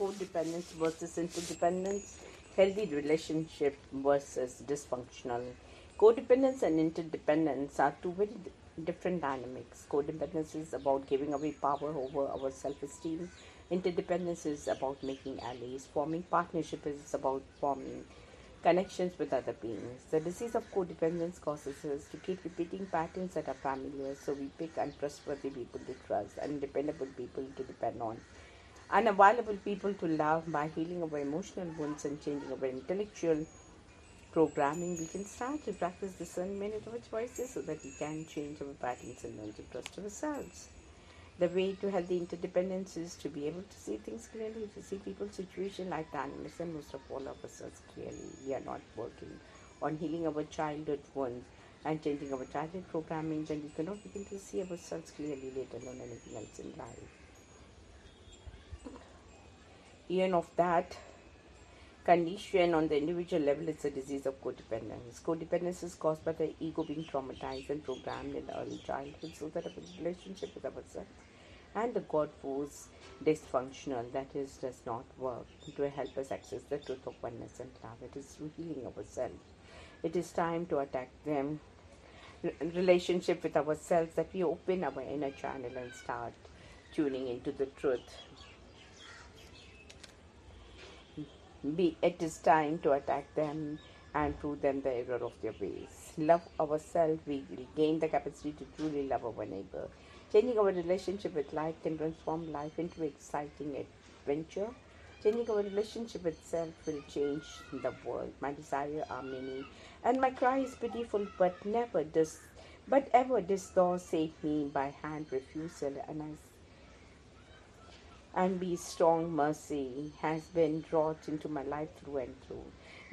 codependence versus interdependence, healthy relationship versus dysfunctional. Codependence and interdependence are two very different dynamics. Codependence is about giving away power over our self esteem, interdependence is about making allies, forming partnership is about forming connections with other beings. The disease of codependence causes us to keep repeating patterns that are familiar, so we pick untrustworthy people to trust, undependable people to depend on, unavailable people to love. By healing our emotional wounds and changing our intellectual programming, we can start to practice discernment of our choices so that we can change our patterns and learn to trust ourselves. The way to healthy interdependence is to be able to see things clearly, to see people's situation like dynamics, and most of all ourselves clearly. We are not working on healing our childhood wounds and changing our childhood programming, then we cannot begin to see ourselves clearly, let alone anything else in life. Even of that condition on the individual level is a disease of codependence. Codependence is caused by the ego being traumatized and programmed in early childhood so that our relationship with ourselves and the God force dysfunctional, that is, does not work to help us access the truth of oneness and love. It is through healing ourselves. It is time to attack them. Relationship with ourselves, that we open our inner channel and start tuning into the truth. It is time to attack them and prove them the error of their ways. Love ourselves, we will gain the capacity to truly love our neighbor. Changing our relationship with life can transform life into exciting adventure. Changing our relationship with self will change the world. My desires are many, and my cry is pitiful, but ever does thou save me by hand refusal, and be strong mercy has been wrought into my life through and through.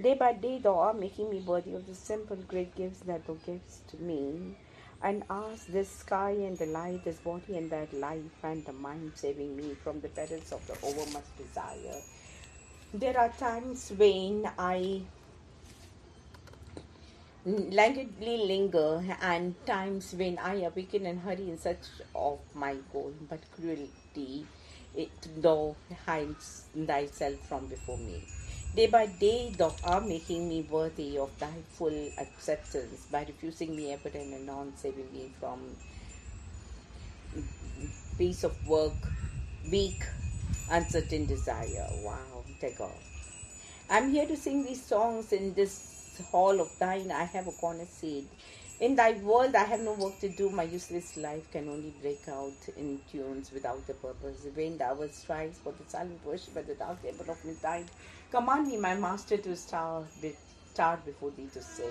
Day by day thou art making me worthy of the simple great gifts that thou givest to me. And ask this sky and the light, this body and that life and the mind, saving me from the perils of the overmuch desire. There are times when I languidly linger, and times when I awaken and hurry in search of my goal, but cruelty thou hides thyself from before me. Day by day thou art making me worthy of thy full acceptance by refusing me ever and anon, saving me from piece of work, weak, uncertain desire. Wow, take off. I'm here to sing these songs in this hall of thine. I have a corner seat. In thy world, I have no work to do. My useless life can only break out in tunes without a purpose. When the hour strikes for the silent worship at the dark temple of midnight, command me, my master, to start before thee to sing.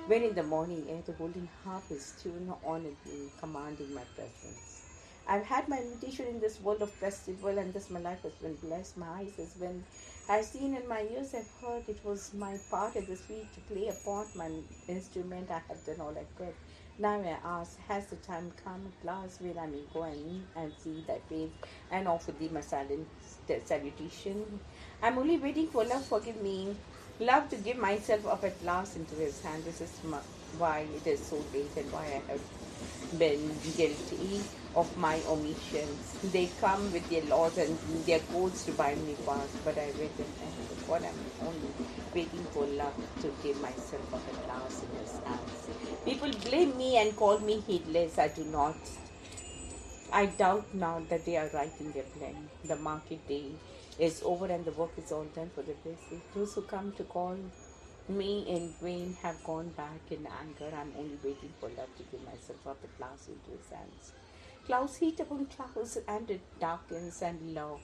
When in the morning air the golden harp is tuned on me, commanding my presence. I've had my invitation in this world of festival, and thus my life has been blessed. My eyes has seen, and my ears have heard. It was my part at the feet to play upon my instrument. I have done all I could. Now I ask, has the time come at last when I may go and see thy face and offer thee my silent salutation? I'm only waiting for love. Forgive me. Love to give myself up at last into his hand. This is why it is so late and why I have been guilty of my omissions. They come with their laws and their codes to bind me fast, but I read them and what I'm only waiting for love to give myself up at last in his hands. People blame me and call me heedless. I doubt now that they are right in their plan. The market day is over and the work is all done for the basic. Those who come to call me in vain have gone back in anger. I'm only waiting for love to give myself up at last into his hands. Clouds heat upon clouds and it darkens, and love,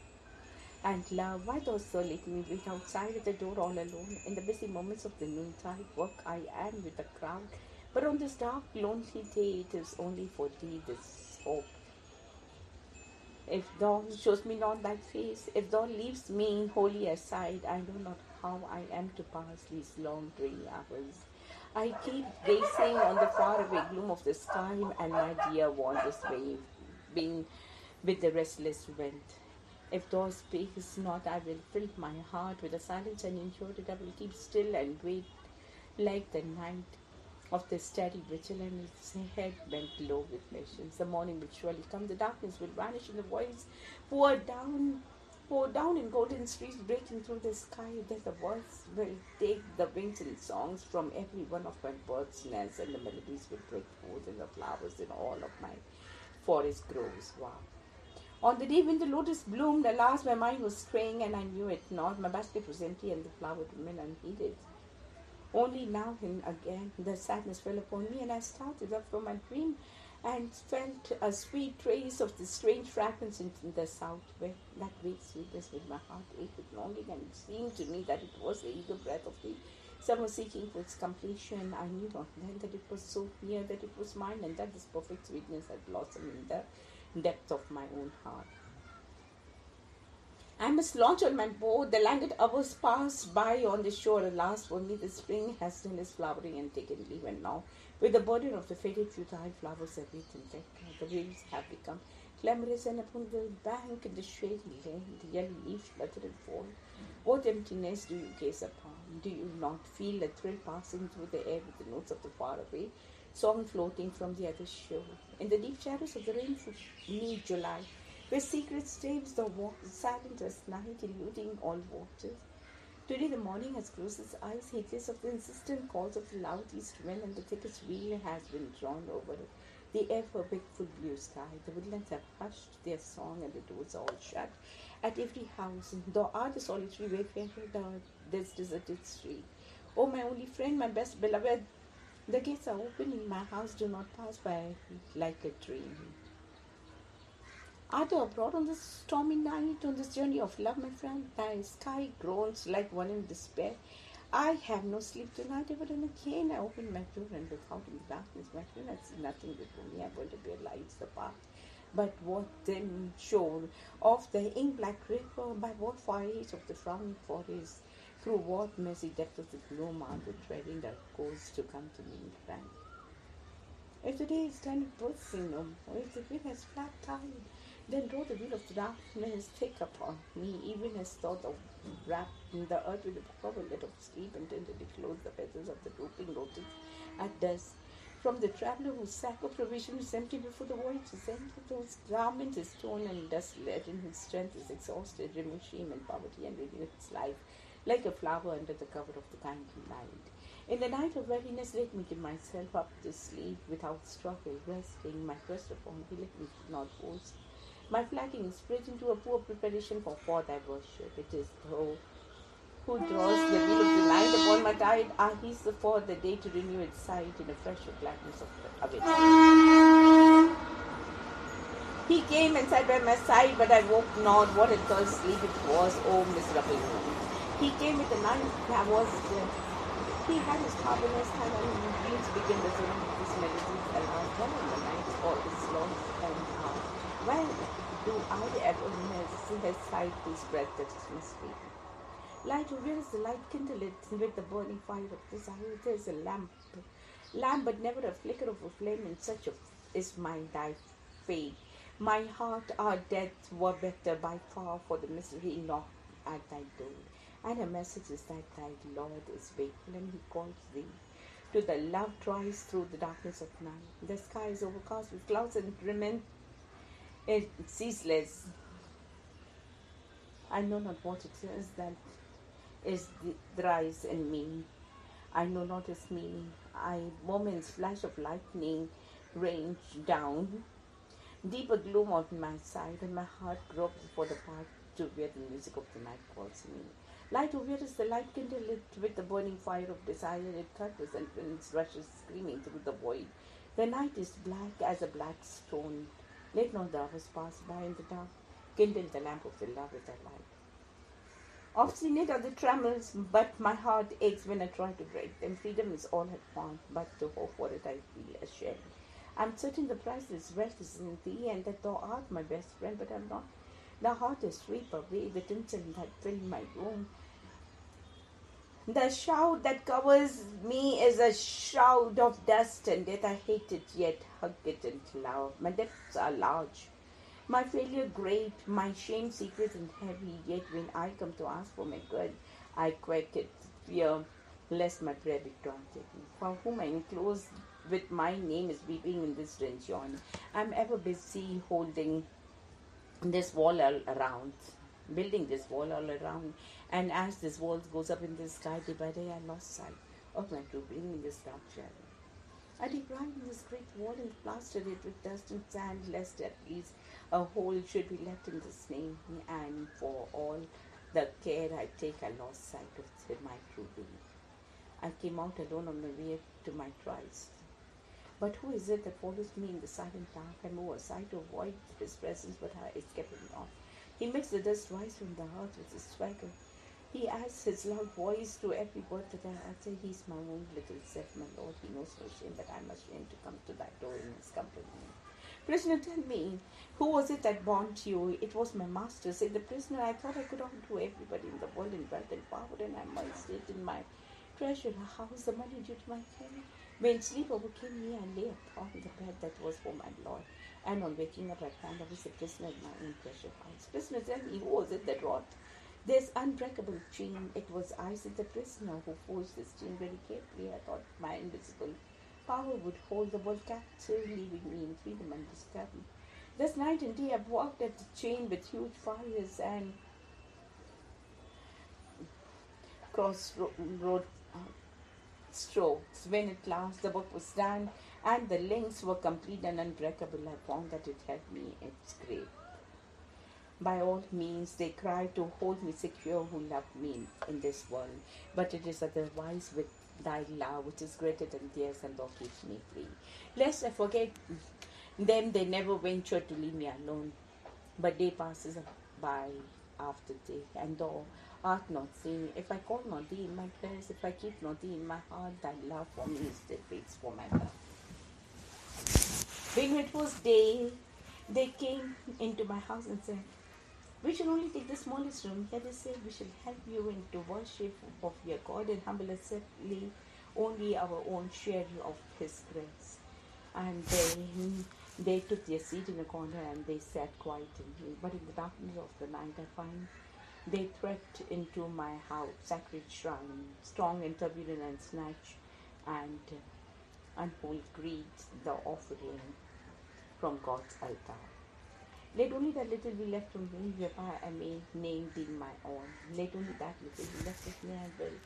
why dost thou let me wait outside at the door all alone? In the busy moments of the noontide work I am with the crowd, but on this dark lonely day it is only for thee this hope. If thou shows me not thy face, if thou leaves me wholly aside, I know not how I am to pass these long dreary hours. I keep gazing on the faraway gloom of the sky, and my dear wanders being with the restless wind. If thou speakest not, I will fill my heart with a silence and ensure that I will keep still and wait like the night of the steady vigil, and its head bent low with patience. The morning will surely come, the darkness will vanish, and the voice pour down pour down in golden streets breaking through the sky, that the words will take the wings and songs from every one of my bird's nests, and the melodies will break forth in the flowers in all of my forest grows. Wow. On the day when the lotus bloomed, alas, my mind was straying and I knew it not. My basket was empty and the flower remained unheeded. Only now and again the sadness fell upon me, and I started up from my dream and felt a sweet trace of the strange fragrance in the south wind. That vague sweetness made my heart ache with longing, and it seemed to me that it was the eager breath of the summer seeking for its completion. I knew not then that it was so near, that it was mine, and that this perfect sweetness had blossomed in the depth of my own heart. I must launch on my boat. The languid hours pass by on the shore. Alas, for me the spring has done its flowering and taken leave, and now, with the burden of the faded futile flowers are wreathed in death, the waves have become clamorous, and upon the bank in the shady lane, the yellow leaves flutter and fall. What emptiness do you gaze upon? Do you not feel a thrill passing through the air with the notes of the faraway song floating from the other shore? In the deep shadows of the rain-free July, where secret staves the silent as night, eluding all waters. Today the morning has closed its eyes, heedless of the insistent calls of the loud east wind, and the thickest wheel has been drawn over the ever-wakeful blue sky. The woodlands have hushed their song, and the doors are all shut at every house. Thou art the solitary wayfarer down this deserted street. Oh, my only friend, my best beloved, the gates are open in my house. Do not pass by like a dream. Art thou abroad on this stormy night, on this journey of love, my friend? Thy sky groans like one in despair. I have no sleep tonight. Ever and again I open my door and look out in the darkness. My friend, I see nothing before me. I want to be a lights the path. But what dim shore of the ink-black river, by what far edge of the frowning forest, through what messy depth of the gloom are the treading that goes to come to me, friend? If the day is done with bursting no more, if the wind has flat tide, then draw the wheel of the darkness thick upon me, even as thought of wrapping the earth with a coverlet of sleep, and tenderly close the feathers of the drooping lotus at dusk. From the traveller whose sack of provision is empty before the voyage is ended, whose garment is torn and dust-laden, and whose strength is exhausted, remove shame and poverty, and renew its life like a flower under the cover of the kindly light. In the night of weariness, let me give myself up to sleep without struggle, resting my trust upon thee. Let me not boast my flagging spirit into a poor preparation for thy worship. It is thou who draws the wheel of the night upon my tide. He is for the day to renew its sight in a fresher gladness of its life. He came and sat by my side, but I woke not. What a thirst sleep it was, oh miserable one. He came with the night, I was dead. He had his marvelous hand, and dreams began the song of his melodies aloud. When in the night all is lost and out. When do I ever miss sight whose breath touches my sleep? Light, where is the light? Kindle it with the burning fire of desire. There is a lamp, but never a flicker of a flame, and such is thy fate. My heart, our death were better by far, for the misery knocked at thy door. And her message is that thy Lord is wakeful, and he calls thee to the love tries through the darkness of night. The sky is overcast with clouds, and remains ceaseless. I know not what it is that is the rise in me. I know not its meaning. Moments flash of lightning range down. Deeper gloom on my side, and my heart gropes for the path to where the music of the night calls me. Light, where is the light? Kindle it with the burning fire of desire. It thunders and winds rushes screaming through the void. The night is black as a black stone. Let not the hours pass by in the dark. Kindle the lamp of the love with thy light. Obstinate are the trammels, but my heart aches when I try to break them. Freedom is all I want, but to hope for it I feel ashamed. I'm certain the priceless wealth is in thee, and that thou art my best friend, but I'm not. The heart is sweep away the tinsel that filled my room. The shroud that covers me is a shroud of dust and death. I hate it, yet hug it and love. My depths are large, my failure great, my shame secret and heavy. Yet when I come to ask for my good, I quake at fear, lest my prayer be granted. For whom I enclose with my name is weeping in this dungeon. I'm ever busy holding this wall all around. building this wall all around. And as this wall goes up in the sky, day by day, I lost sight of my true being in this dark shadow. I designed this great wall and plastered it with dust and sand, lest at least a hole should be left in this name. And for all the care I take, I lost sight of my true being. I came out alone on my way to my trials. But who is it that follows me in the silent dark? I move aside to avoid his presence, but it's kept me off. He makes the dust rise from the earth with his swagger. He adds his loud voice to every word that I utter. He's my own little self, my Lord. He knows no shame, but I'm ashamed to come to thy door in his company. Prisoner, tell me, who was it that bound you? It was my master, said the prisoner. I thought I could undo everybody in the world in wealth and power, and I must it in my treasure house, the money due to my king. When sleep overcame me, I lay upon the bed that was for my Lord, and on waking up, I found I was a prisoner in my own treasure house. Prisoner, tell me, who was it that wrought this unbreakable chain? It was I, said the prisoner, who forged this chain very carefully. I thought my invisible power would hold the world captive, leaving me in freedom undisturbed. This night and day I've walked at the chain with huge fires and crossroad strokes. When at last the work was done and the links were complete and unbreakable, I found that it held me in its grave. By all means, they cry to hold me secure who love me in this world, but it is otherwise with thy love, which is greater than theirs, and thou keeps me free. Lest I forget them, they never venture to leave me alone, but day passes by after day, and thou art not seen. If I call not thee in my prayers, if I keep not thee in my heart, thy love for me still waits for my love. When it was day, they came into my house and said, we shall only take the smallest room. Here they said, we shall help you into worship of your God and humble ourselves only our own share of his grace. And they took their seat in a corner and they sat quietly. But in the darkness of the night, I find they crept into my house, sacred shrine, strong and turbulent, and snatch and unhold greed the offering from God's altar. Let only that little be left from me, whereby I may name thee my own. Let only that little be left of me, I will,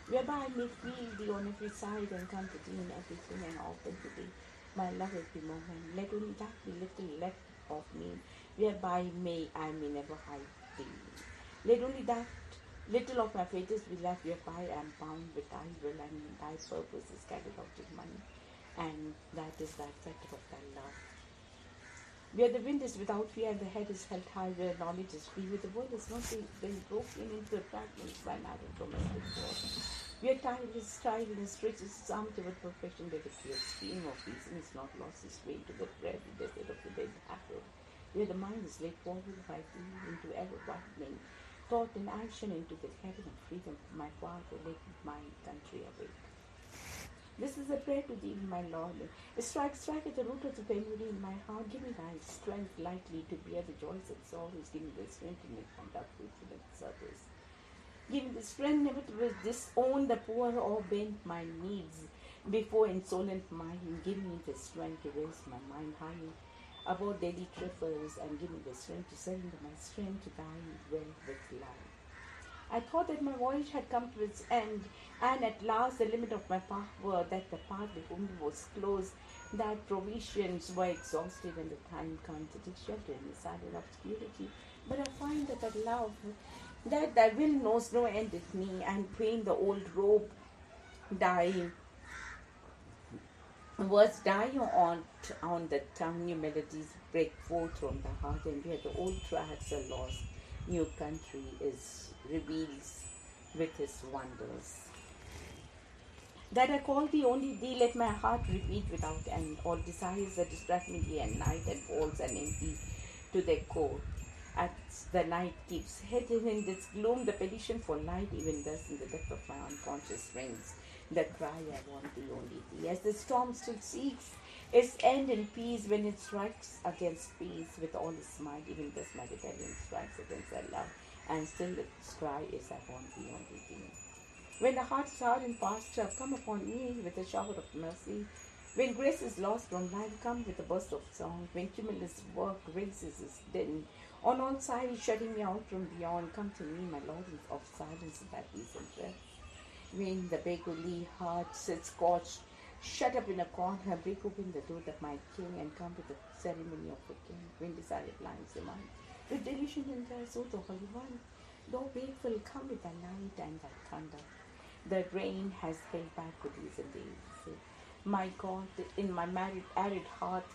whereby I may feel thee on every side and come to thee in everything and often to thee my love every moment. Let only that be little left of me, whereby I may never hide thee. Let only that little of my fetters be left, whereby I am bound with thy will, and thy purpose is carried out in mine, and that is thy fetter of thy love. Where the wind is without fear and the head is held high, where knowledge is free, where the world has not been broken into fragments by narrow domestic wars, where tireless stretches its arm toward perfection, where the clear stream of reason is not lost its way to the dread desert of the dead acrid, where the mind is laid forward by thee into ever-widening thought and action into the heaven of freedom. My Father, let my country awake. This is a prayer to thee, my Lord. Strike at the root of the memory in my heart. Give me thy strength lightly to bear the joys and sorrows. Give me the strength to make conduct fruitful in service. Give me the strength never to disown the poor or bend my needs before insolent mind. Give me the strength to raise my mind high above daily trifles, and give me the strength to surrender my strength to thy will with life. I thought that my voyage had come to its end, and at last the limit of my power, that the path before me was closed, that provisions were exhausted, and the time come to take shelter in the silent obscurity. But I find that the love, that thy will knows no end in me, and pain the old rope, dying words die on the tongue, new melodies break forth from the heart, and where the old tracks are lost, new country reveals with his wonders. That I call thee, only thee, let my heart repeat without end. All desires that distract me day and night, and false and empty to their core. As the night keeps hidden in this gloom, the petition for light, even thus in the depth of my unconscious rings, the cry, I want thee, only thee. As the storm still seeks its end in peace, when it strikes against peace with all its might, even thus my rebellion strikes against thy love, and still its cry is, I want thee, only thee. When the heart is hard and past, come upon me with a shower of mercy, When grace is lost from life, come with a burst of song. When tumultuous work raises its din, on all sides shutting me out from beyond, come to me, my Lord, of silence and that peace and rest. When the beggarly heart sits scorched, shut up in a corner, break open the door that my king and come with the ceremony of a king. When desire blinds the mind, with delusion and terror, so the Holy One, though wakeful, come with the night and the thunder. The rain has held back for days and days. My God, in my arid heart,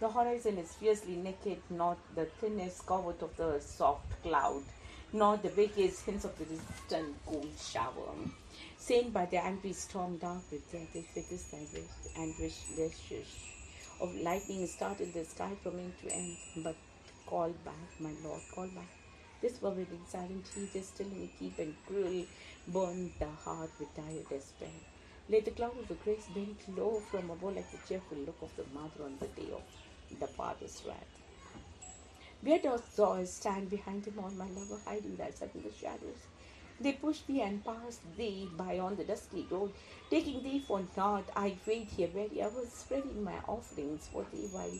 the horizon is fiercely naked, not the thinnest covert of the soft cloud, nor the vaguest hints of the distant cold shower. Seen by the angry storm, dark with death, it is thy wish and wishes of lightning start in the sky from end to end. But call back, my Lord, call back. This forbidding silent heat is still in keep and cruel, burn the heart with dire despair. Let the cloud of the grace bend low from above like the cheerful look of the mother on the day of the father's wrath. Where dost thou stand behind him, all my lover, hiding thyself in the shadows? They pushed thee and passed thee by on the dusty road, taking thee for naught. I wait here very hours, spreading my offerings for thee while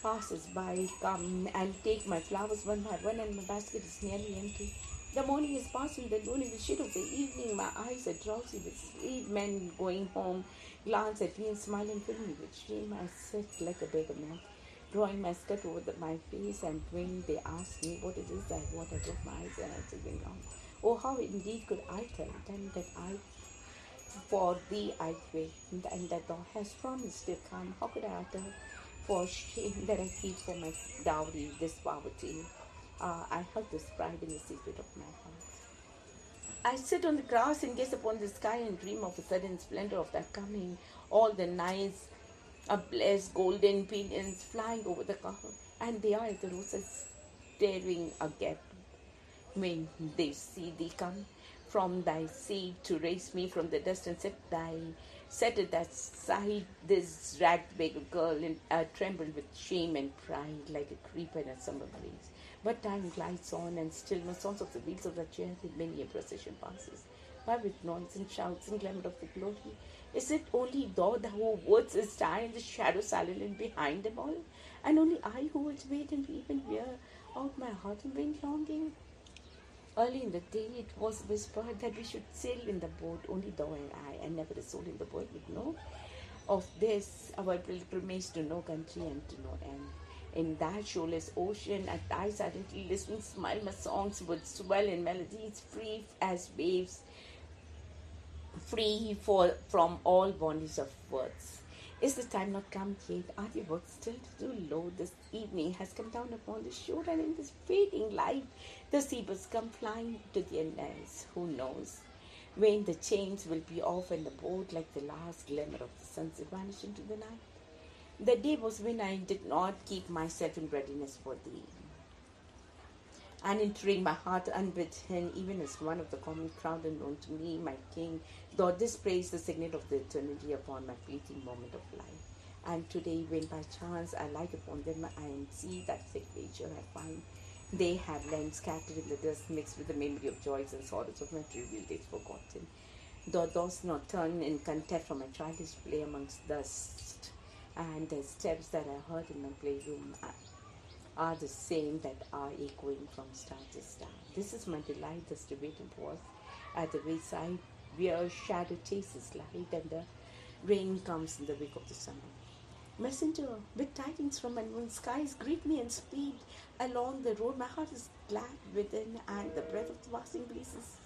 passers-by come and take my flowers one by one, and my basket is nearly empty. The morning is passing, the moon in the shade of the evening. My eyes are drowsy with sleep. Men going home glance at me and smile and fill me with shame. I sit like a beggar man, drawing my skirt over my face, and when they ask me what it is I want, I drop my eyes and I say, bring on. Oh, how indeed could I tell them that for thee I wait, and that thou hast promised to come? How could I utter for shame that I keep for my dowry this poverty? I hug this pride in the secret of my heart. I sit on the grass and gaze upon the sky and dream of a sudden splendor of that coming. All the nice, blessed golden pinions flying over the car, and they are the roses staring again when they see thee come from thy seat to raise me from the dust and set at that side this ragged beggar girl and trembled with shame and pride like a creeper in a summer breeze. But time glides on, and still no sounds of the wheels of the chariot in many a procession passes by with noise and shouts and glamour of the glory. Is it only thou who wouldst stand in the shadow silent and behind them all, and only I who would wait and weep and wear out my heart in vain longing? Early in the day it was whispered that we should sail in the boat, only thou and I, and never a soul in the world would know of this, our pilgrimage to no country and to no end. In that shoreless ocean, at thy silently listening smile, my songs would swell in melodies free as waves, from all bondage of words. Is the time not come yet? Are the works still too low? This evening has come down upon the shore, and in this fading light, the seabirds come flying to their nests. Who knows when the chains will be off and the boat, like the last glimmer of the sunset, vanish into the night? The day was when I did not keep myself in readiness for thee, and entering my heart unbidden, even as one of the common crowd unknown to me, my king, thou dispraised the signet of the eternity upon my fleeting moment of life. And today, when by chance I light upon them and see that signature, I find they have lain scattered in the dust, mixed with the memory of joys and sorrows of my trivial days forgotten. Thou dost not turn in contempt from my childish play amongst dust, and the steps that I heard in my playroom are the same that are echoing from star to star. This is my delight, thus to wait and pause at the wayside, where shadow chases light and the rain comes in the wake of the summer. Messenger, with tidings from unknown skies, greet me and speed along the road. My heart is glad within, and the breath of the passing breeze is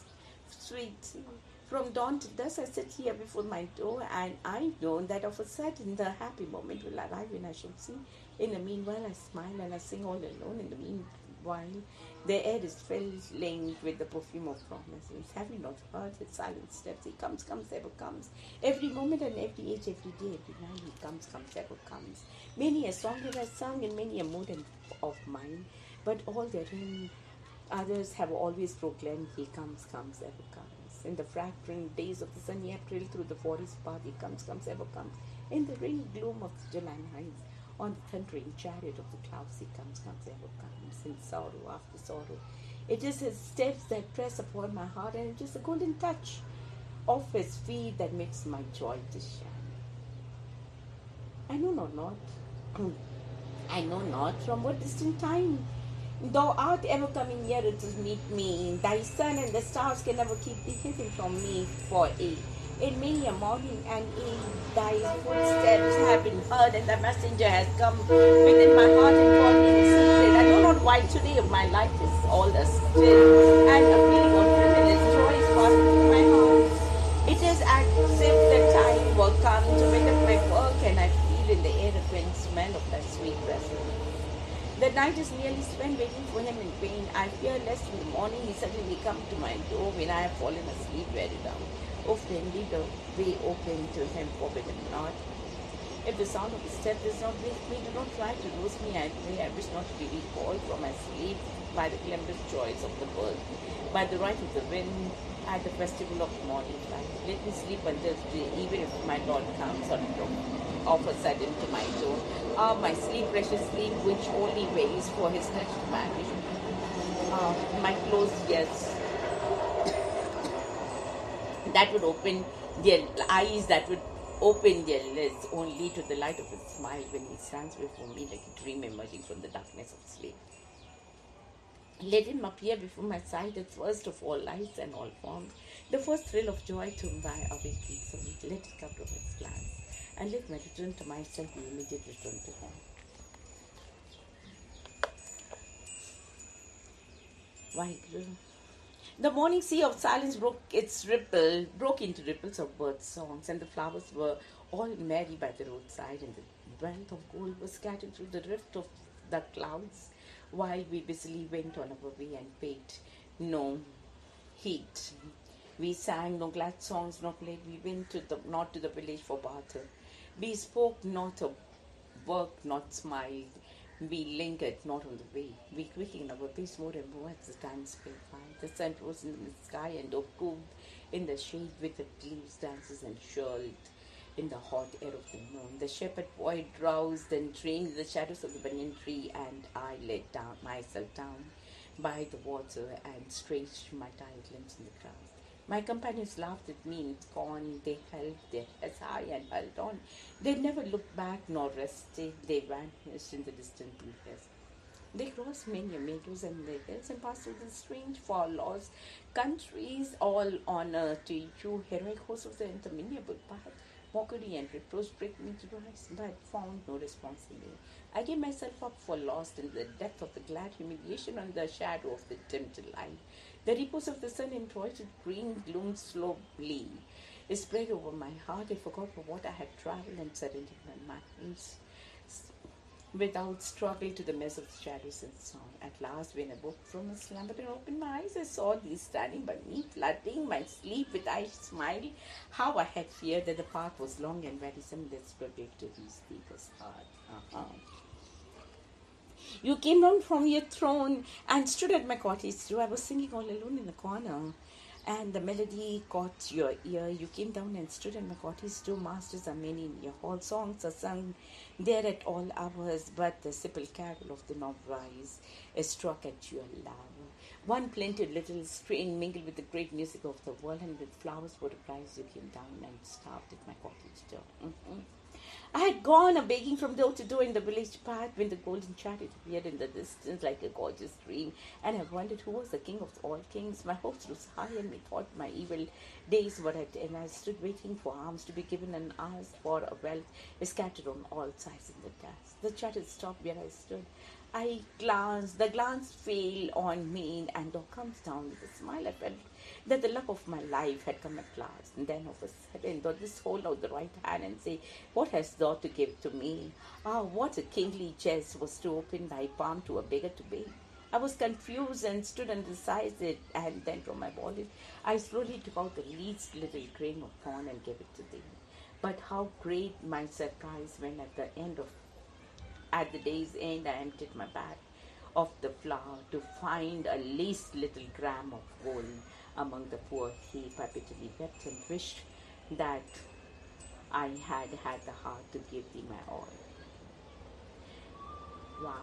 sweet. From dawn to dusk, I sit here before my door, and I know that of a sudden the happy moment will arrive when I shall see. In the meanwhile, I smile and I sing all alone. In the meanwhile, the air is filling with the perfume of promises. Have you not heard his silent steps? He comes, ever comes. Every moment and every age, every day, every night, he comes, ever comes. Many a song that I sung in many a mood of mine, but all therein others have always proclaimed, he comes, ever comes. In the fragrant days of the sunny April, through the forest path, he comes, ever comes. In the rainy gloom of the July nights, on the thundering chariot of the clouds, he comes, ever comes. In sorrow after sorrow, it is his steps that press upon my heart, and it is the golden touch of his feet that makes my joy to shine. I know not. I know not from what distant time. Thou art ever coming nearer to meet me. Thy sun and the stars can never keep thee hidden from me. For in many a morning and eve, thy footsteps have been heard, and the messenger has come within my heart and called me in secret. I know not why today my life is all still, and a feeling of privilege, joy is passing through my heart. It is as if the time will come to pick up my work, and I feel in the air the faint smell of thy sweet presence. The night is nearly spent waiting for him in vain. I fear lest in the morning he suddenly come to my door when I have fallen asleep very down. Oh, then leave the way open to him, forbid him not. If the sound of his step does not wake me, do not try to rouse me, I pray. I wish not to be recalled from my sleep by the clamorous joys of the bird, by the right of the wind, at the festival of morning light. Let me sleep until today, even if my Lord comes of a sudden to my door. Ah, my sleep, precious sleep, which only waits for his touch to vanish. Ah, my closed ears that would open their eyes, that would open their lids only to the light of his smile when he stands before me like a dream emerging from the darkness of sleep. Let him appear before my sight as first of all lights and all forms, the first thrill of joy to my awakening soul. Let it come from his glance, and let my return to myself be immediate return to him. Vaheguru. The morning sea of silence broke into ripples of bird songs, and the flowers were all merry by the roadside, and the wealth of gold was scattered through the rift of the clouds, while we busily went on our way and paid no heed. We sang no glad songs, nor played. We went not to the village for barter. We spoke not of work, not smiled. We lingered not on the way. We quickened our pace more and more as the time sped by. The sun rose in the sky and cooled in the shade with the leaves dances and shirled in the hot air of the noon. The shepherd boy drowsed and trained in the shadows of the banyan tree, and I laid myself down by the water and stretched my tired limbs in the grass. My companions laughed at me in scorn. They held their heads high and held on. They never looked back nor rested. They vanished in the distant west. They crossed many meadows and the hills and passed through the strange, far-lost countries, all honor to you, heroic host of the interminable path. Mockery and reproach pricked me to rise, but found no response in me. I gave myself up for lost in the depth of the glad humiliation under the shadow of the dim delight. The repose of the sun embroidered green gloom slowly spread over my heart. I forgot for what I had traveled and surrendered my minds without struggle to the mess of shadows and song. At last, when I woke from a slumber and opened my eyes, I saw thee standing by me, flooding my sleep with thy smile. How I had feared that the path was long and wearisome, this project to these deepest heart. You came down from your throne and stood at my cottage door. I was singing all alone in the corner, and the melody caught your ear. You came down and stood at my cottage door. Masters are many in your hall. Songs are sung there at all hours, but the simple carol of the novice is struck at your love. One plaintive little strain mingled with the great music of the world, and with flowers for a prize you came down and stopped at my cottage door. I had gone a-begging from door to door in the village path when the golden chariot appeared in the distance like a gorgeous dream, and I wondered who was the king of all kings. My hopes rose high, and methought my evil days were at end. I stood waiting for alms to be given and asked for a wealth scattered on all sides in the dust. The chariot stopped where I stood. The glance fell on me, and thou comes down with a smile. I felt that the luck of my life had come at last, and then of a sudden thou didst hold out the right hand and say, what hast thou to give to me? Ah, what a kingly chest was to open thy palm to a beggar to beg. I was confused and stood undecided, and then from my wallet I slowly took out the least little grain of corn and gave it to thee. But how great my surprise when at the day's end I emptied my bag of the flour to find a least little gram of gold among the poor heap. I bitterly wept and wished that I had had the heart to give thee my all. Wow.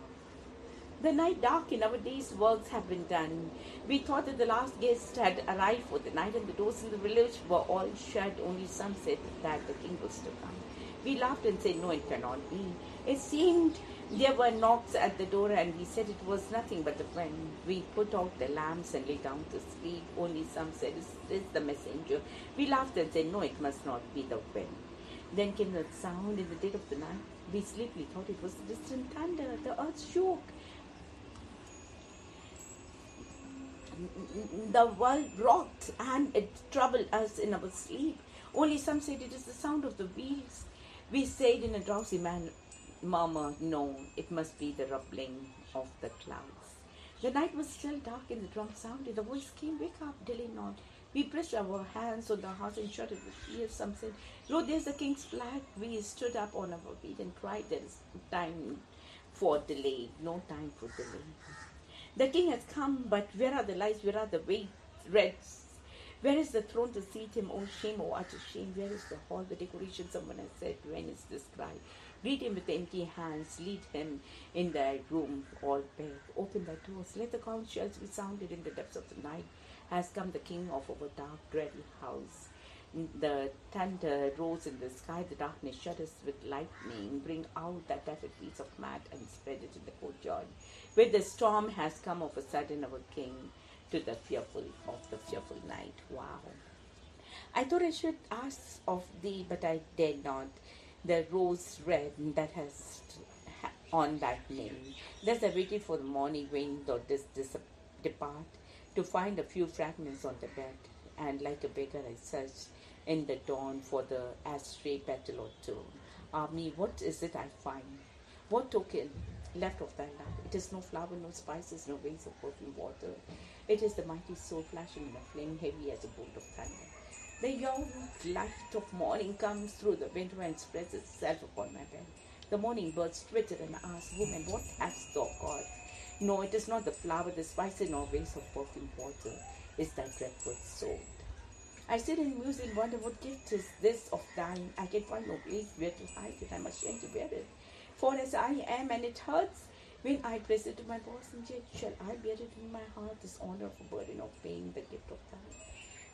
The night dark in our day's works have been done. We thought that the last guest had arrived for the night, and the doors in the village were all shut. Only some said that the king was to come. We laughed and said, no, it cannot be. It seemed there were knocks at the door, and we said it was nothing but the wind. We put out the lamps and lay down to sleep. Only some said, it's the messenger. We laughed and said, no, it must not be the wind. Then came the sound in the dead of the night. We sleepily thought it was distant thunder. The earth shook. The world rocked, and it troubled us in our sleep. Only some said it is the sound of the wheels. We said in a drowsy murmur, no, it must be the rumbling of the clouds. The night was still dark and the drum sounded. The voice came, wake up, delay not. We pressed our hands on the hearts and shuddered with fear. Some said, Lord, there's the king's flag. We stood up on our feet and cried, there is time for delay, no time for delay. The king has come, but where are the lights? Where are the reds? Where is the throne to seat him? Oh shame, oh utter shame. Where is the hall, the decoration? Someone has said, when is this cry? Greet him with empty hands. Lead him in thy room, all bare. Open thy doors. Let the conch shells be sounded in the depths of the night. Has come the king of our dark, dreary house. The thunder rose in the sky. The darkness shudders with lightning. Bring out that tattered piece of mat and spread it in the courtyard. Where the storm has come of a sudden, our king, to the fearful night. Wow. I thought I should ask of thee, but I dared not. The rose red that has on that name. Thus I waited for the morning wind or depart to find a few fragments on the bed, and like a beggar I searched in the dawn for the astray petal or two. Ah me, what is it I find? What token left of thy love? It is no flower, no spices, no veins of perfume water. It is the mighty soul flashing in a flame heavy as a bolt of thunder. The young light of morning comes through the window and spreads itself upon my bed. The morning birds twitter and ask, woman, what hast thou got? No, it is not the flower, the spices, nor veins of perfume water. It's thy dreadful soul. I sit and muse and wonder what gift is this of thine. I can find no place where to hide it. I'm ashamed to bear it. For as I am, and it hurts when I press it to my bosom, yet shall I bear it in my heart, this honor of a burden of pain, the gift of thine.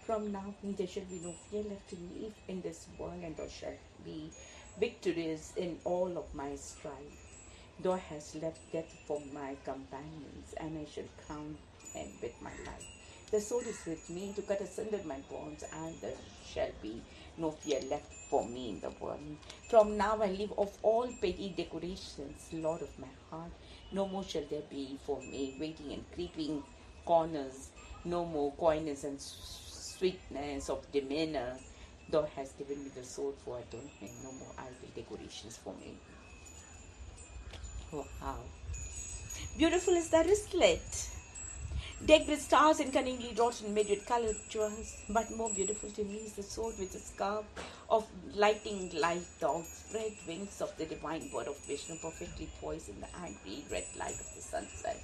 From now there shall be no fear left to me in this world, and thou shalt be victorious in all of my strife. Thou hast left death for my companions, and I shall crown him with my life. The sword is with me to cut asunder my bonds, and there shall be no fear left for me in the world. From now I live of all petty decorations, Lord of my heart. No more shall there be for me waiting and creeping corners, no more coyness and sweetness of demeanor. Thou hast given me the sword for adornment, no more idle decorations for me. Wow. Beautiful is the wristlet, decked with stars and cunningly wrought in myriad colored jewels. But more beautiful to me is the sword with a scarf of lightning light, the outspread wings of the divine bird of Vishnu, perfectly poised in the angry red light of the sunset.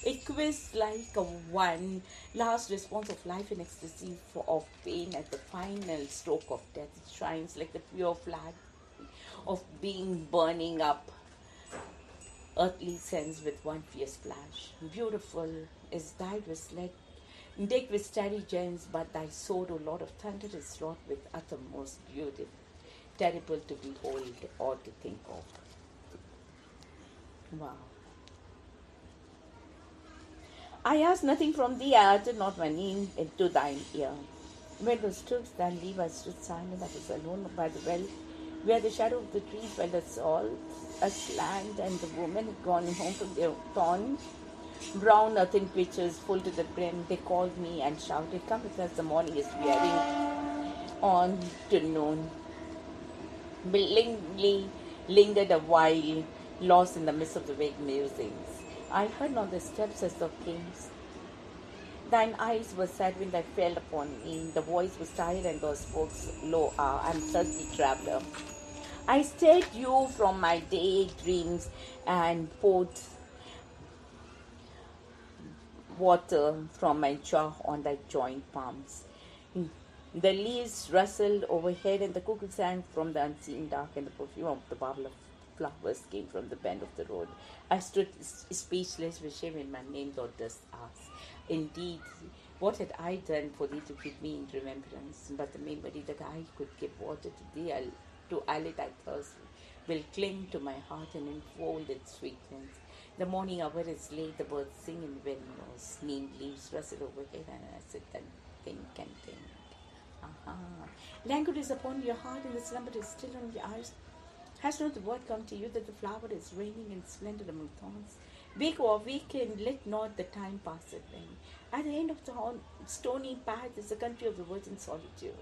It quivers like a one last response of life in ecstasy of pain at the final stroke of death. It shines like the pure flag of being burning up earthly sense with one fierce flash. Beautiful is thy wristlet, decked with starry gems, but thy sword, O Lord of thunder, is wrought with uttermost beauty, terrible to behold or to think of. Wow. I ask nothing from thee, I utter not my name into thine ear. When thou stoodst, thy leave, I stood silent, I was alone by the well, where the shadow of the trees fell aslant, and the women had gone home from their torn brown earthen pitchers full to the brim. They called me and shouted, come with us, the morning is wearing on to noon. Willingly lingered a while, lost in the midst of the vague musings. I heard not the steps as thou camest. Thine eyes were sad when they fell upon me. The voice was tired and thou spoke low. I am thirsty traveler. I stirred you from my daydreams and poured water from my jaw on thy joined palms. The leaves rustled overhead and the cuckoo sang from the unseen dark, and the perfume of the bubble of flowers came from the bend of the road. I stood speechless with shame in my name, thou dost ask. Indeed, what had I done for thee to keep me in remembrance? But the memory that I could give water to thee, to allay thy thirst, will cling to my heart and enfold its sweetness. The morning hour is late, the birds sing in very noise, neem leaves rustle overhead, and I sit and think and think. Aha. Languid is upon your heart, and the slumber is still on your eyes. Has not the word come to you that the flower is reigning in splendor among thorns? Wake or awaken, let not the time pass away. At the end of the stony path is the country of the virgin solitude.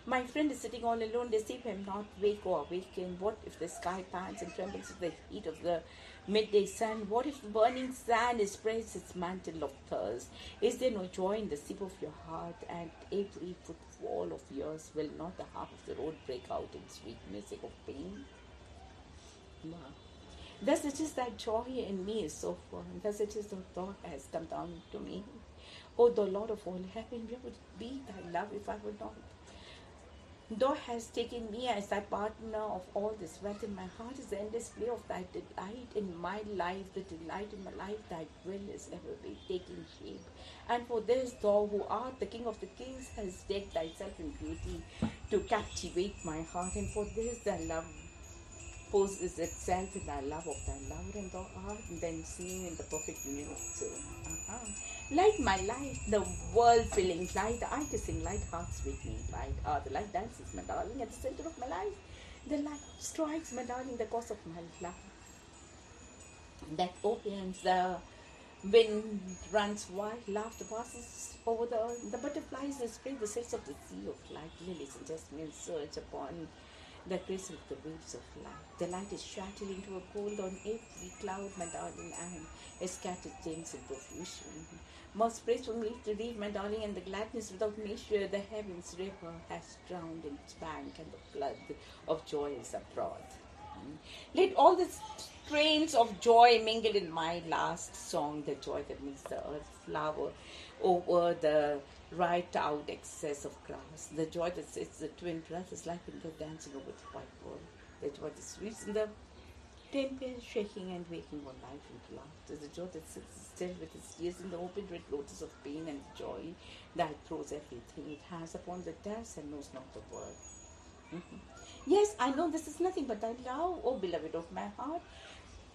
My friend is sitting all alone, they see him not wake or awaken. What if the sky pants and trembles with the heat of the midday sun? What if the burning sand spreads its mantle of thirst? Is there no joy in the sip of your heart? And every footfall of yours, will not the harp of the road break out in sweet music of pain? Wow. Thus it is that joy in me is so full. Thus it is the thought has come down to me. O the Lord of all heaven, where would be thy love if I were not? Thou hast taken me as thy partner of all this wealth. In my heart is the endless play of thy delight in my life. The delight in my life, thy will is ever be taking shape. And for this, thou who art the King of the kings, has decked thyself in beauty to captivate my heart. And for this, thy love poses itself in thy love of thy lover, and thou art then seen in the perfect union of two. Light my light, the world filling light, the eye kissing light, heart sweetening light. The light dances, my darling, at the center of my life. The light strikes, my darling, the cause of my love. That opens, the wind runs wild, laughter passes over the butterflies, they spread the sails of the sea of light, lilies and jasmine surge upon the grace of the waves of light. The light is shattered into a gold on every cloud, my darling, and a scattered gems in profusion. Most praise for me to leave, my darling, and the gladness without measure. The heavens river has drowned in its bank, and the flood of joy is abroad. Let all the strains of joy mingle in my last song, the joy that makes the earth flower over the right out excess of grass, the joy that sets the twin brothers like in the dancing over the white world, the joy that sweeps in the temple, shaking and waking one life into laughter, the joy that sits still with its tears in the open red lotus of pain, and the joy that throws everything it has upon the dust and knows not the word. Yes, I know this is nothing but thy love, O beloved of my heart.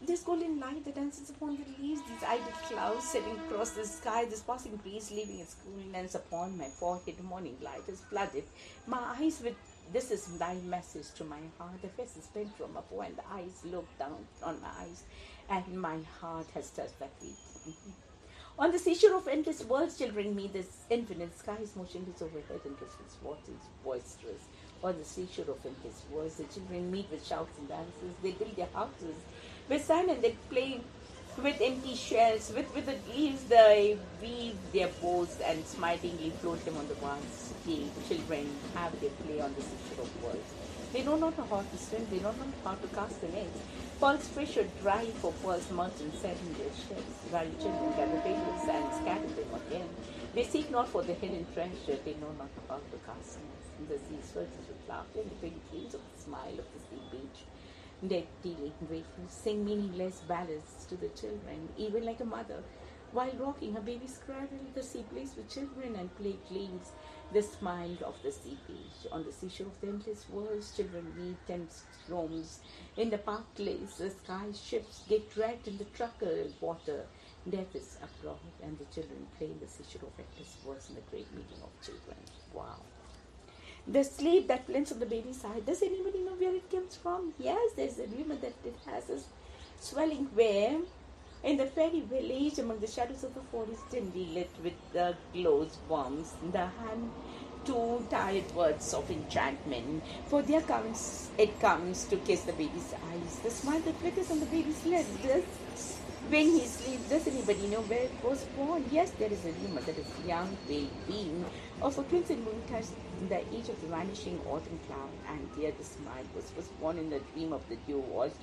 This golden light that dances upon the leaves, these idle clouds sailing across the sky, this passing breeze leaving its coolness upon my forehead, the morning light has flooded my eyes with, this is thy message to my heart. The face is bent from above, and the eyes look down on my eyes, and my heart has touched thy feet. On the seashore of endless worlds, children meet, this infinite sky is motionless overhead, and restless waters boisterous. On the seashore of endless worlds, the children meet with shouts and dances. They build their houses with sand, and they play with empty shells. With the leaves, they weave their bows and smilingly float them on the vast sea. Children have their play on the seashore of worlds. They know not how to swim, they don't know how to cast an net. Pearls fish or dry for pearls merchants set in their shells, while children gather pebbles and scatter them again. They seek not for the hidden treasure, they know not how to cast nets. The sea surges with laughter, and the pretty dreams of the smile of the sea beach. They dealing grateful, sing meaningless ballads to the children, even like a mother. While rocking her baby's cradle, the sea plays with children, and play gleams the smile of the sea beach. On the seashore of the endless worlds, children meet and roams. In the park lays the sky, ships get dragged in the trucker water. Death is abroad, and the children play in the seashore of endless worlds in the great meeting of children. Wow. The sleep that blends on the baby's eye. Does anybody know where it comes from? Yes, there's a rumor that it has a swelling where in the fairy village, among the shadows of the forest, dimly lit with the glow's bombs, the hand two tired words of enchantment. For there comes, it comes to kiss the baby's eyes. The smile that flickers on the baby's lips. When he sleeps, does anybody know where it was born? Yes, there is a rumor that a young pale beam of a crimson moon touched the edge of the vanishing autumn cloud, and there the smile was born in the dream of the dew-washed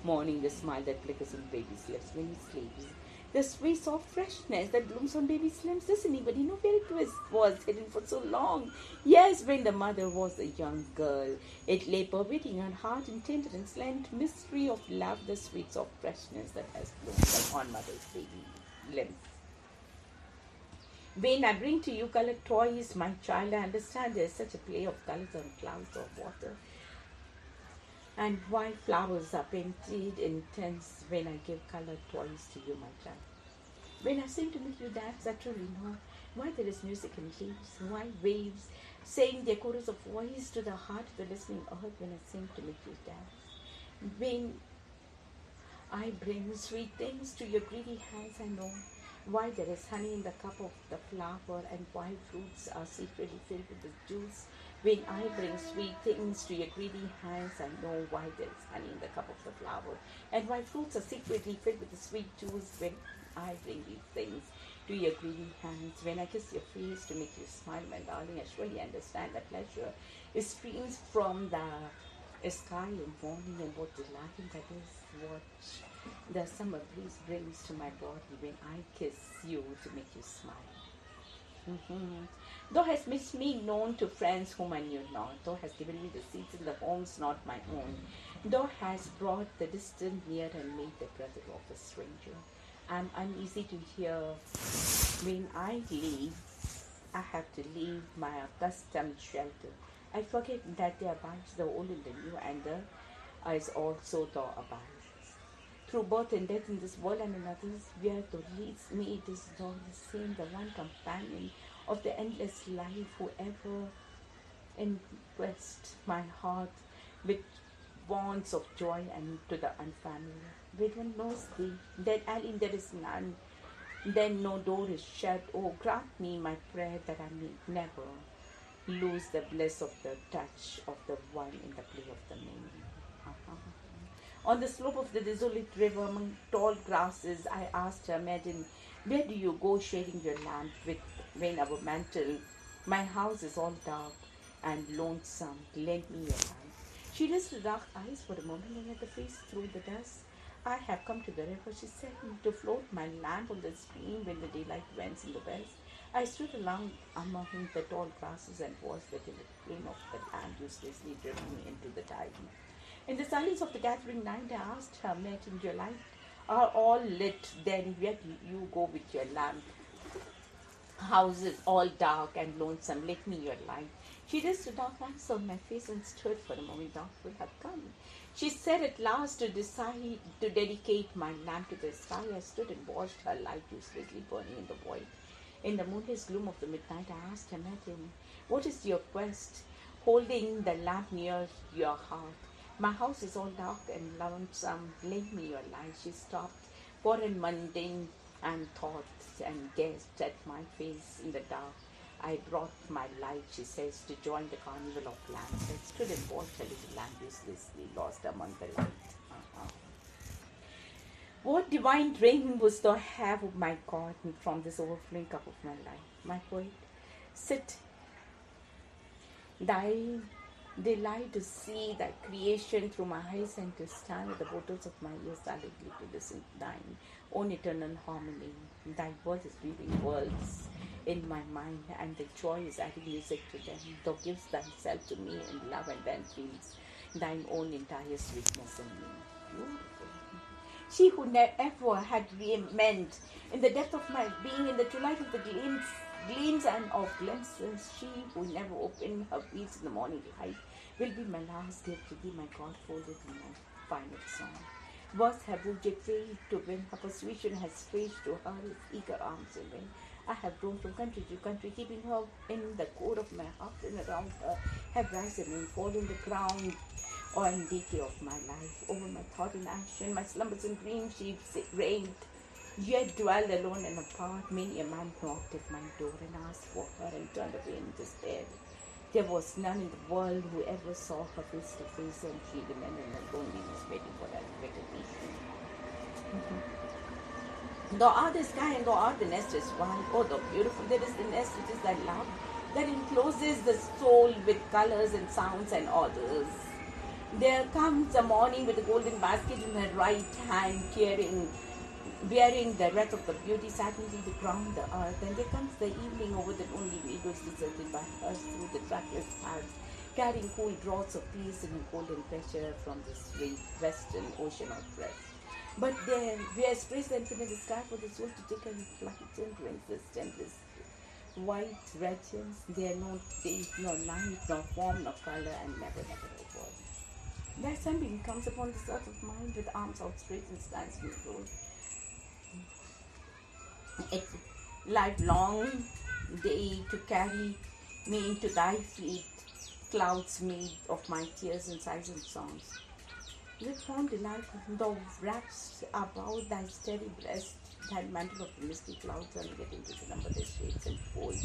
morning, the smile that flickers on baby's lips when he sleeps. The sweet soft freshness that blooms on baby's lips. Does anybody know where it was hidden for so long? Yes, when the mother was a young girl, it lay pervading her heart in tender and slant mystery of love, the sweet soft freshness that has bloomed on mother's baby limbs. When I bring to you colored toys, my child, I understand there is such a play of colors on clouds of water. And why flowers are painted intense when I give colored toys to you, my child. When I sing to make you dance, I truly know why there is music in leaves, why waves saying their chorus of voice to the heart of the listening earth when I sing to make you dance. When I bring sweet things to your greedy hands, I know why there is honey in the cup of the flower and why fruits are secretly filled with the juice. When I bring sweet things to your greedy hands, I know why there is honey in the cup of the flower and why fruits are secretly filled with the sweet juice. When I bring these things to your greedy hands, when I kiss your face to make you smile, my darling, I surely understand that pleasure is streams from the sky in morning, and what delight that is what the summer breeze brings to my body when I kiss you to make you smile. Thou hast made me known to friends whom I knew not. Thou hast given me the seats in the homes not my own. Thou hast brought the distant near and made the brother of a stranger. I'm uneasy to hear when I leave. I have to leave my accustomed shelter. I forget that there abides the old and the new, and the is also thou abides. Through birth and death in this world and in others, where thou leads me, it is thou the same, the one companion of the endless life, whoever inquest my heart with bonds of joy and to the unfamiliar. When one knows thee, then alien there is none, then no door is shut. Oh, grant me my prayer that I may never lose the bliss of the touch of the one in the play of the many. On the slope of the desolate river among tall grasses, I asked her, Madam, where do you go shading your lamp with when our mantle? My house is all dark and lonesome. Lend me your light. She raised her dark eyes for a moment and at the face through the dust. I have come to the river, she said, to float my lamp on the stream when the daylight wends in the west. I stood along among the tall grasses and watched the flame of the lamp uselessly driven into the tide. In the silence of the gathering night, I asked her, Madam, your light are all lit, then where do you go with your lamp? House is all dark and lonesome, let me your light. She raised her dark eyes on my face and stood for a moment. Doubtful had come. She said at last to decide to dedicate my lamp to the sky. I stood and watched her light uselessly burning in the void. In the moonless gloom of the midnight, I asked her, Madam, what is your quest? Holding the lamp near your heart. My house is all dark and lonesome. Lend me your light. She stopped for a mundane and thought and gazed at my face in the dark. I brought my light, she says, to join the carnival of lamps. I stood and watched a little lamp uselessly lost among the light. What divine drink wouldst thou have, of my God, from this overflowing cup of my life? My poet, sit thy delight to see thy creation through my eyes and to stand at the portals of my ears silently to listen to thine own eternal harmony. Thy word is weaving worlds in my mind, and the joy is adding music to them. Thou givest thyself to me in love, and then feels thine own entire sweetness in me. Beautiful. She who never had meant in the depth of my being, in the true light of the gleams and of glimpses, she who never opened her wheels in the morning light, will be my last gift to thee, my God, folded in my final song. Was her budget failed to win, her persuasion has stretched to her his eager arms in vain. I have roamed from country to country, keeping her in the core of my heart, and around her have risen and fallen the crown or in decay of my life. Over my thought and action, my slumbers and dreams she reigned, yet dwelled alone and apart. Many a man knocked at my door and asked for her and turned away in despair. There was none in the world who ever saw her face to face, and she remained in her loneliness waiting for that recognition. Thou art the sky and thou art the nest is wide. Oh, thou beautiful, there is the nest which is thy love, that encloses the soul with colors and sounds and odors. There comes the morning with a golden basket in her right hand, bearing the wreath of the beauty silently to crown the earth. And there comes the evening over the lonely meadows deserted by her through the trackless paths, carrying cool draughts of peace and a golden pressure from the sweet western ocean of rest. But there, where sprays the infinite sky for the soul to take a flight into endless, endless white regions, there no day, no night, no form, no color, and never, never a word. That sunbeam comes upon this earth of mine with arms outstretched and stands me close. It's lifelong day to carry me into thy feet, clouds made of my tears and sighs and songs. With fond delight thou wraps about thy steady breast, thy mantle of the misty clouds, and getting to the numberless shades and folds,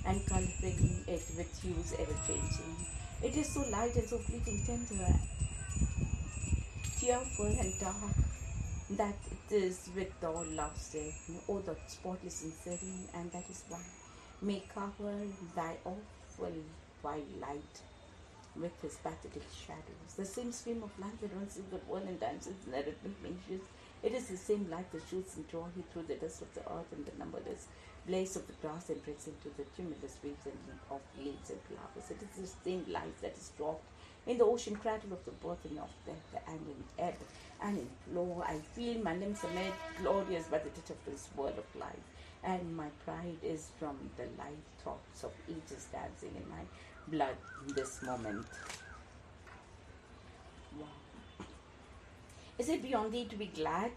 and colouring it with hues ever changing. It is so light and so fleeting, tender, tearful and dark, that it is with all love's day. Oh, the spotless and serene, and that is why may cover thy awful white light with his pathetic shadows. The same stream of light that runs through the world and dances in the rhythmic measures. It is the same light that shoots and draws you through the dust of the earth and the numberless blaze of the grass and breaks into the tremulous waves and of leaves and flowers. It is the same light that is dropped in the ocean cradle of the birth and of death, and in ebb and in flow. I feel my limbs are made glorious by the touch of this world of life, and my pride is from the light thoughts of ages dancing in my blood in this moment. Wow. Is it beyond thee to be glad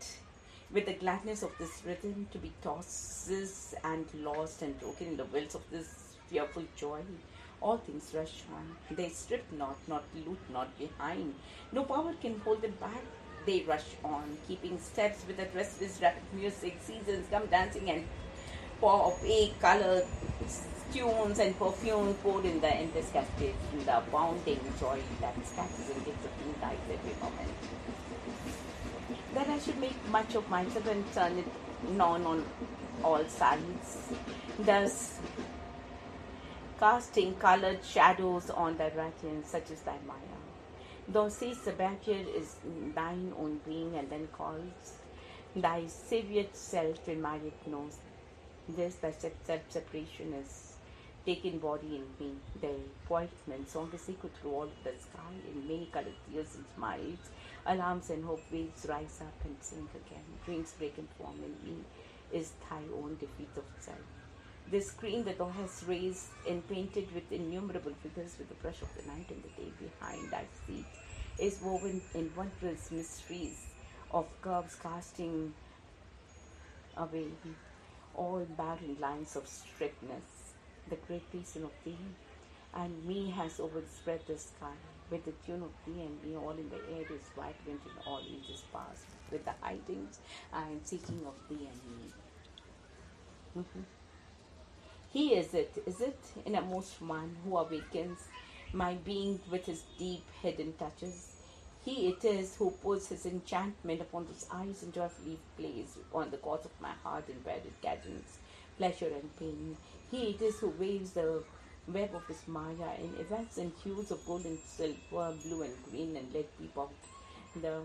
with the gladness of this rhythm, to be tosses and lost and broken in the wells of this fearful joy? All things rush on. They strip not loot not behind. No power can hold them back. They rush on, keeping steps with that restless rapid music. Seasons come dancing and pour of egg colored tunes and perfume poured in the endless cascade, in the abounding joy that scatters and gives a new life every moment. That I should make much of myself and turn it on all sides, thus casting colored shadows on thy radiance, such as thy Maya. Thou sayest the barrier is thine own being, and then calls thy saviored self in my knows. This thy self-separation is taken body in me. The appointment song is echoed through all of the sky in many colored tears and smiles. Alarms and hope waves rise up and sink again. Dreams break and form in me is thy own defeat of self. This screen that thou hast raised and painted with innumerable figures with the brush of the night and the day behind thy feet is woven in wondrous mysteries of curves casting away all barren lines of strictness. The great basin of thee and me has overspread the sky with the tune of thee and me. All in the air is vibrant in all ages past with the hidings and seeking of thee and me. He is it, innermost one who awakens my being with his deep hidden touches. He it is who puts his enchantment upon those eyes and joyfully plays on the chords of my heart in varied cadence, pleasure and pain. He it is who waves the web of his Maya in events and hues of gold and silver, blue and green, and let peep out the